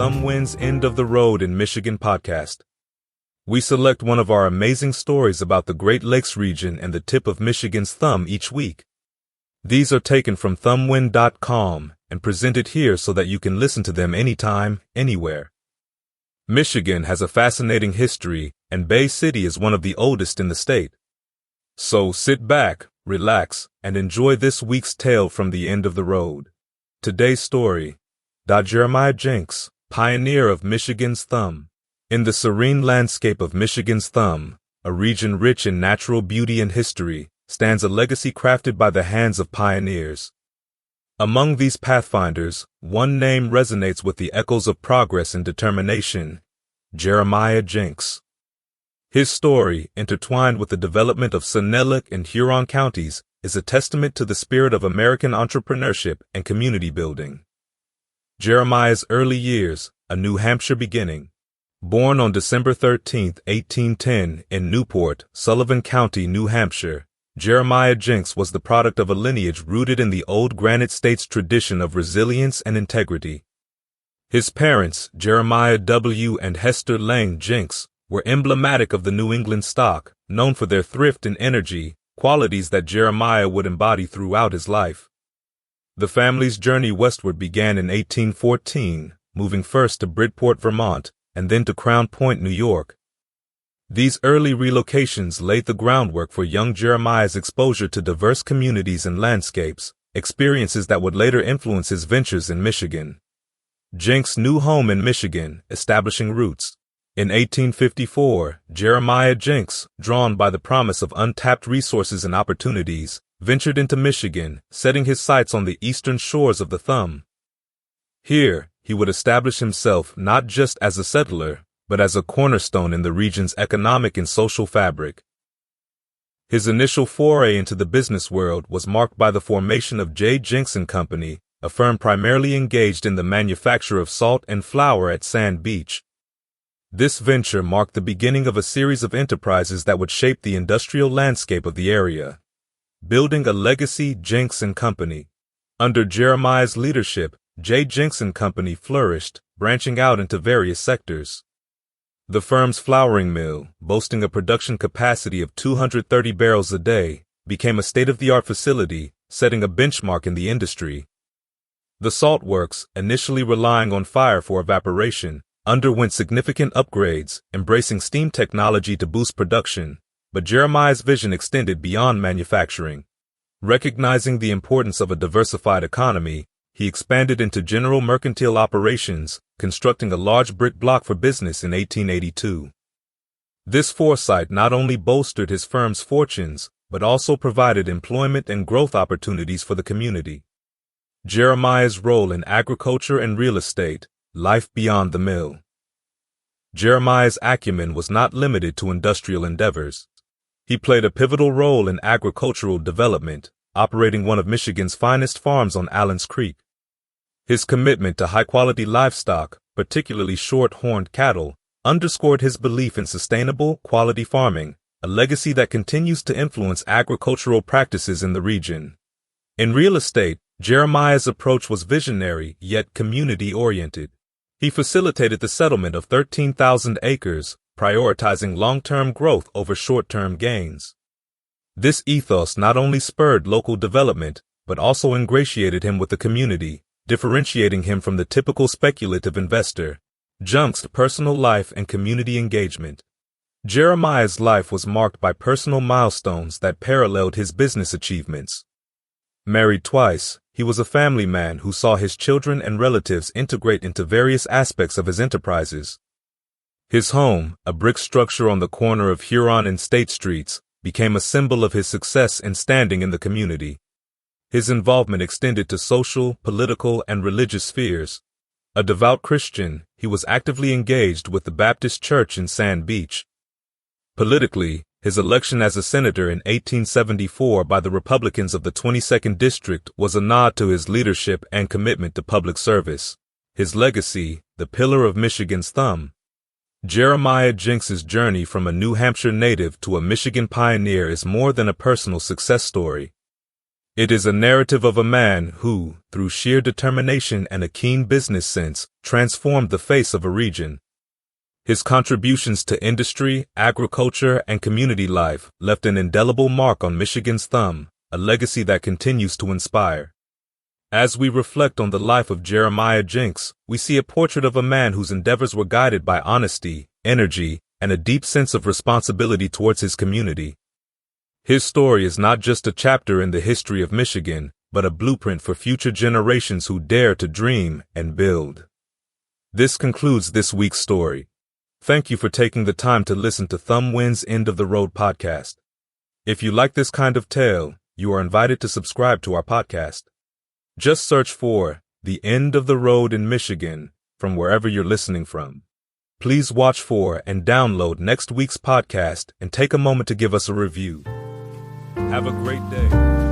Thumb Wins End of the Road in Michigan podcast. We select one of our amazing stories about the Great Lakes region and the tip of Michigan's thumb each week. These are taken from thumbwin.com and presented here so that you can listen to them anytime, anywhere. Michigan has a fascinating history, and Bay City is one of the oldest in the state. So sit back, relax, and enjoy this week's tale from the end of the road. Today's story: Jeremiah Jenks, pioneer of Michigan's thumb. In the serene landscape of Michigan's thumb, a region rich in natural beauty and history, stands a legacy crafted by the hands of pioneers. Among these pathfinders, one name resonates with the echoes of progress and determination: Jeremiah Jenks. His story, intertwined with the development of Sonnelik and Huron counties, is a testament to the spirit of American entrepreneurship and community building. Jeremiah's early years, a New Hampshire beginning. Born on December 13, 1810, in Newport, Sullivan County, New Hampshire, Jeremiah Jenks was the product of a lineage rooted in the old Granite State's tradition of resilience and integrity. His parents, Jeremiah W. and Hester Lang Jenks, were emblematic of the New England stock, known for their thrift and energy, qualities that Jeremiah would embody throughout his life. The family's journey westward began in 1814, moving first to Bridport, Vermont, and then to Crown Point, New York. These early relocations laid the groundwork for young Jeremiah's exposure to diverse communities and landscapes, experiences that would later influence his ventures in Michigan. Jenks' new home in Michigan, establishing roots. In 1854, Jeremiah Jenks, drawn by the promise of untapped resources and opportunities, ventured into Michigan, setting his sights on the eastern shores of the thumb. Here, he would establish himself not just as a settler, but as a cornerstone in the region's economic and social fabric. His initial foray into the business world was marked by the formation of J. Jenks & Company, a firm primarily engaged in the manufacture of salt and flour at Sand Beach. This venture marked the beginning of a series of enterprises that would shape the industrial landscape of the area. Building a legacy, Jenks & Company. Under Jeremiah's leadership, J. Jenks & Company flourished, branching out into various sectors. The firm's flouring mill, boasting a production capacity of 230 barrels a day, became a state-of-the-art facility, setting a benchmark in the industry. The salt works, initially relying on fire for evaporation, underwent significant upgrades, embracing steam technology to boost production, but Jeremiah's vision extended beyond manufacturing. Recognizing the importance of a diversified economy, he expanded into general mercantile operations, constructing a large brick block for business in 1882. This foresight not only bolstered his firm's fortunes, but also provided employment and growth opportunities for the community. Jeremiah's role in agriculture and real estate, life beyond the mill. Jeremiah's acumen was not limited to industrial endeavors. He played a pivotal role in agricultural development, operating one of Michigan's finest farms on Allen's Creek. His commitment to high-quality livestock, particularly short-horned cattle, underscored his belief in sustainable, quality farming, a legacy that continues to influence agricultural practices in the region. In real estate, Jeremiah's approach was visionary yet community-oriented. He facilitated the settlement of 13,000 acres, prioritizing long-term growth over short-term gains. This ethos not only spurred local development, but also ingratiated him with the community, differentiating him from the typical speculative investor. Jenks' personal life and community engagement. Jeremiah's life was marked by personal milestones that paralleled his business achievements. Married twice, he was a family man who saw his children and relatives integrate into various aspects of his enterprises. His home, a brick structure on the corner of Huron and State Streets, became a symbol of his success and standing in the community. His involvement extended to social, political, and religious spheres. A devout Christian, he was actively engaged with the Baptist Church in Sand Beach. Politically, his election as a senator in 1874 by the Republicans of the 22nd District was a nod to his leadership and commitment to public service. His legacy, the pillar of Michigan's thumb. Jeremiah Jenks' journey from a New Hampshire native to a Michigan pioneer is more than a personal success story. It is a narrative of a man who, through sheer determination and a keen business sense, transformed the face of a region. His contributions to industry, agriculture, and community life left an indelible mark on Michigan's thumb, a legacy that continues to inspire. As we reflect on the life of Jeremiah Jenks, we see a portrait of a man whose endeavors were guided by honesty, energy, and a deep sense of responsibility towards his community. His story is not just a chapter in the history of Michigan, but a blueprint for future generations who dare to dream and build. This concludes this week's story. Thank you for taking the time to listen to Thumb Wind's End of the Road podcast. If you like this kind of tale, you are invited to subscribe to our podcast. Just search for The End of the Road in Michigan from wherever you're listening from. Please watch for and download next week's podcast and take a moment to give us a review. Have a great day.